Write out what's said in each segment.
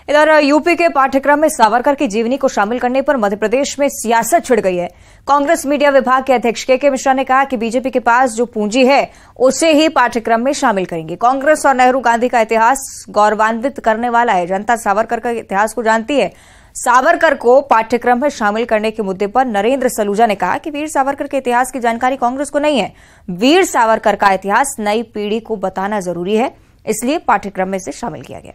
इधर यूपी के पाठ्यक्रम में सावरकर की जीवनी को शामिल करने पर मध्य प्रदेश में सियासत छिड़ गई है। कांग्रेस मीडिया विभाग के अध्यक्ष के मिश्रा ने कहा कि बीजेपी के पास जो पूंजी है उसे ही पाठ्यक्रम में शामिल करेंगे। कांग्रेस और नेहरू गांधी का इतिहास गौरवान्वित करने वाला है। जनता सावरकर का इतिहास को जानती है। सावरकर को पाठ्यक्रम में शामिल करने के मुद्दे पर नरेंद्र सलूजा ने कहा कि वीर सावरकर के इतिहास की जानकारी कांग्रेस को नहीं है। वीर सावरकर का इतिहास नई पीढ़ी को बताना जरूरी है, इसलिए पाठ्यक्रम में इसे शामिल किया गया।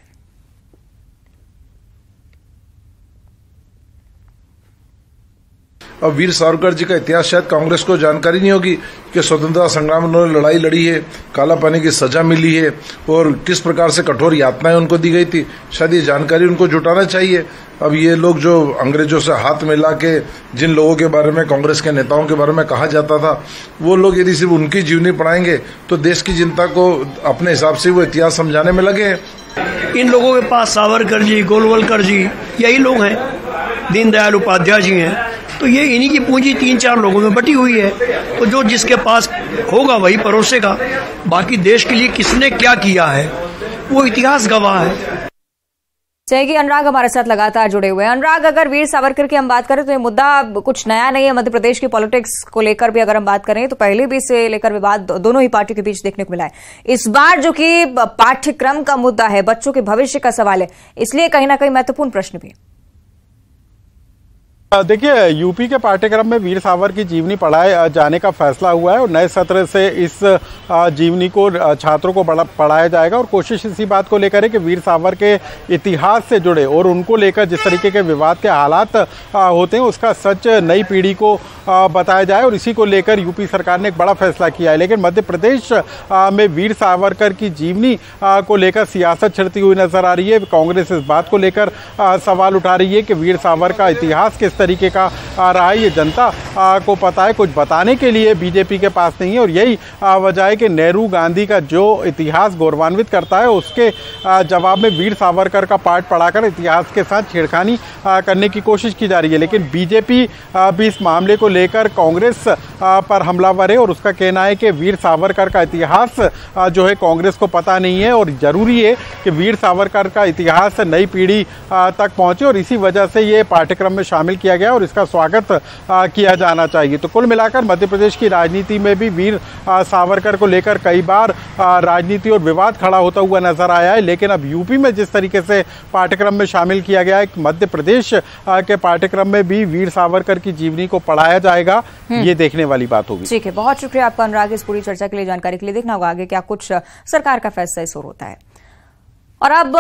अब वीर सावरकर जी का इतिहास शायद कांग्रेस को जानकारी नहीं होगी कि स्वतंत्रता संग्राम में उन्होंने लड़ाई लड़ी है, काला पानी की सजा मिली है और किस प्रकार से कठोर यातनाएं उनको दी गई थी। शायद ये जानकारी उनको जुटाना चाहिए। अब ये लोग जो अंग्रेजों से हाथ मिला के जिन लोगों के बारे में, कांग्रेस के नेताओं के बारे में कहा जाता था, वो लोग यदि सिर्फ उनकी जीवनी पढ़ाएंगे तो देश की जनता को अपने हिसाब से वो इतिहास समझाने में लगे हैं। इन लोगों के पास सावरकर जी, गोलवलकर जी, यही लोग हैं, दीनदयाल उपाध्याय जी हैं। तो ये इन्हीं की पूंजी 3-4 लोगों में बटी हुई है। तो जो जिसके पास होगा वही परोसेगा। बाकी देश के लिए किसने क्या किया है वो इतिहास गवाह है। चाहिए अनुराग हमारे साथ लगातार जुड़े हुए हैं। अनुराग, अगर वीर सावरकर की हम बात करें तो ये मुद्दा कुछ नया नहीं है। मध्य प्रदेश की पॉलिटिक्स को लेकर भी अगर हम बात करें तो पहले भी इसे लेकर विवाद दोनों ही पार्टियों के बीच देखने को मिला है। इस बार जो कि पाठ्यक्रम का मुद्दा है, बच्चों के भविष्य का सवाल है, इसलिए कहीं ना कहीं महत्वपूर्ण प्रश्न भी है। देखिए, यूपी के पाठ्यक्रम में वीर सावरकर की जीवनी पढ़ाए जाने का फैसला हुआ है और नए सत्र से इस जीवनी को छात्रों को पढ़ाया जाएगा और कोशिश इसी बात को लेकर है कि वीर सावरकर के इतिहास से जुड़े और उनको लेकर जिस तरीके के विवाद के हालात होते हैं उसका सच नई पीढ़ी को बताया जाए और इसी को लेकर यूपी सरकार ने एक बड़ा फैसला किया है। लेकिन मध्य प्रदेश में वीर सावरकर की जीवनी को लेकर सियासत छिड़ती हुई नजर आ रही है। कांग्रेस इस बात को लेकर सवाल उठा रही है कि वीर सावरकर का इतिहास किस तरीके का रहा है, ये जनता को पता है, कुछ बताने के लिए बीजेपी के पास नहीं है। और यही वजह है कि नेहरू गांधी का जो इतिहास गौरवान्वित करता है उसके जवाब में वीर सावरकर का पाठ पढ़ाकर इतिहास के साथ छेड़खानी करने की कोशिश की जा रही है। लेकिन बीजेपी भी इस मामले को लेकर कांग्रेस पर हमलावर है और उसका कहना है कि वीर सावरकर का इतिहास जो है कांग्रेस को पता नहीं है और जरूरी है कि वीर सावरकर का इतिहास नई पीढ़ी तक पहुंचे और इसी वजह से ये पाठ्यक्रम में शामिल किया गया और इसका स्वागत किया जाना चाहिए। तो कुल मिलाकर मध्य प्रदेश की राजनीति में भी वीर सावरकर को लेकर कई बार राजनीति और विवाद खड़ा होता हुआ नजर आया है। लेकिन अब यूपी में जिस तरीके से पाठ्यक्रम में शामिल किया गया है, मध्य प्रदेश के पाठ्यक्रम में भी वीर सावरकर की जीवनी को पढ़ाया जाएगा, ये देखने वाली बात होगी। ठीक है, बहुत शुक्रिया आपका अनुराग इस पूरी चर्चा के लिए, जानकारी के लिए। देखना होगा आगे क्या कुछ सरकार का फैसला इस ओर होता है। और अब